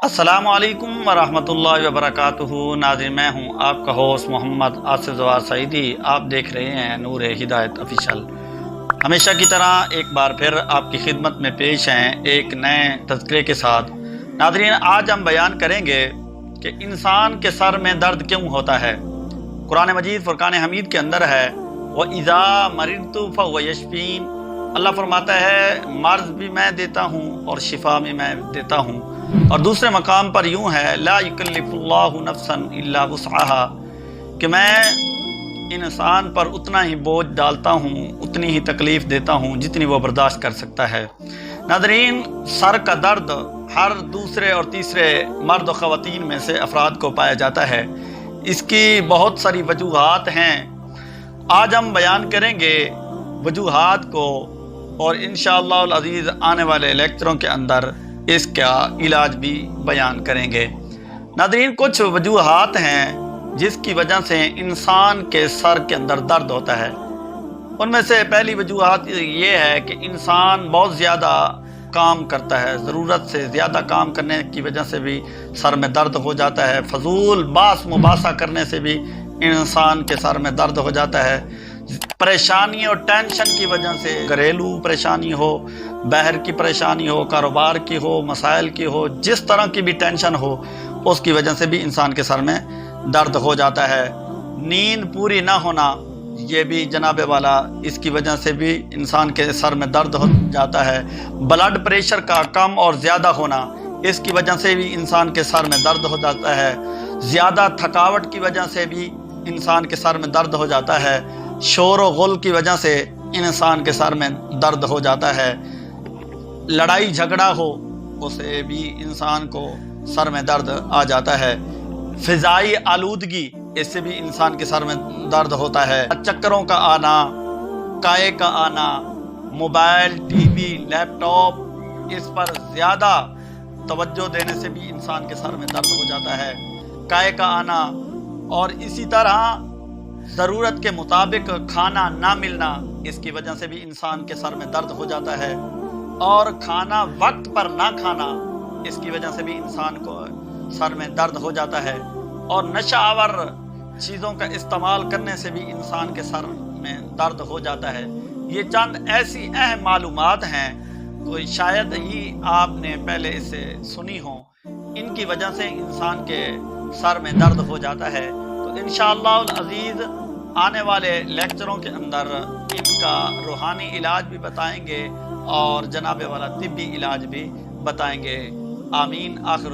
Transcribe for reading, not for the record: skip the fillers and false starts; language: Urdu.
السلام علیکم ورحمۃ اللہ وبرکاتہ۔ ناظرین، میں ہوں آپ کا ہوسٹ محمد آصف زوار سعیدی۔ آپ دیکھ رہے ہیں نور ہدایت آفیشیل۔ ہمیشہ کی طرح ایک بار پھر آپ کی خدمت میں پیش ہیں ایک نئے تذکرے کے ساتھ۔ ناظرین، آج ہم بیان کریں گے کہ انسان کے سر میں درد کیوں ہوتا ہے۔ قرآن مجید فرقان حمید کے اندر ہے وَإِذَا مَرِضْتُ فَهُوَ يَشْفِينِ۔ اللہ فرماتا ہے مرض بھی میں دیتا ہوں اور شفا بھی میں دیتا ہوں۔ اور دوسرے مقام پر یوں ہے لا یکلف اللہ نفسا الا وسعها، کہ میں انسان پر اتنا ہی بوجھ ڈالتا ہوں، اتنی ہی تکلیف دیتا ہوں جتنی وہ برداشت کر سکتا ہے۔ ناظرین، سر کا درد ہر دوسرے اور تیسرے مرد و خواتین میں سے افراد کو پایا جاتا ہے۔ اس کی بہت ساری وجوہات ہیں۔ آج ہم بیان کریں گے وجوہات کو، اور انشاءاللہ العزیز آنے والے لیکچروں کے اندر اس کا علاج بھی بیان کریں گے۔ ناظرین، کچھ وجوہات ہیں جس کی وجہ سے انسان کے سر کے اندر درد ہوتا ہے۔ ان میں سے پہلی وجوہات یہ ہے کہ انسان بہت زیادہ کام کرتا ہے، ضرورت سے زیادہ کام کرنے کی وجہ سے بھی سر میں درد ہو جاتا ہے۔ فضول باس مباحثہ کرنے سے بھی انسان کے سر میں درد ہو جاتا ہے۔ پریشانی اور ٹینشن کی وجہ سے، گھریلو پریشانی ہو، باہر کی پریشانی ہو، کاروبار کی ہو، مسائل کی ہو، جس طرح کی بھی ٹینشن ہو، اس کی وجہ سے بھی انسان کے سر میں درد ہو جاتا ہے۔ نیند پوری نہ ہونا، یہ بھی جناب والا، اس کی وجہ سے بھی انسان کے سر میں درد ہو جاتا ہے۔ بلڈ پریشر کا کم اور زیادہ ہونا، اس کی وجہ سے بھی انسان کے سر میں درد ہو جاتا ہے۔ زیادہ تھکاوٹ کی وجہ سے بھی انسان کے سر میں درد ہو جاتا ہے۔ شور و غل کی وجہ سے انسان کے سر میں درد ہو جاتا ہے۔ لڑائی جھگڑا ہو، اسے بھی انسان کو سر میں درد آ جاتا ہے۔ فضائی آلودگی، اس سے بھی انسان کے سر میں درد ہوتا ہے۔ چکروں کا آنا، کائے کا آنا، موبائل، ٹی وی، لیپ ٹاپ، اس پر زیادہ توجہ دینے سے بھی انسان کے سر میں درد ہو جاتا ہے۔ کائے کا آنا، اور اسی طرح ضرورت کے مطابق کھانا نہ ملنا، اس کی وجہ سے بھی انسان کے سر میں درد ہو جاتا ہے۔ اور کھانا وقت پر نہ کھانا، اس کی وجہ سے بھی انسان کو سر میں درد ہو جاتا ہے۔ اور نشہ آور چیزوں کا استعمال کرنے سے بھی انسان کے سر میں درد ہو جاتا ہے۔ یہ چند ایسی اہم معلومات ہیں، کوئی شاید ہی آپ نے پہلے اسے سنی ہوں، ان کی وجہ سے انسان کے سر میں درد ہو جاتا ہے۔ تو انشاءاللہ العزیز آنے والے لیکچروں کے اندر ان کا روحانی علاج بھی بتائیں گے اور جناب والا طبی علاج بھی بتائیں گے۔ آمین۔ آخر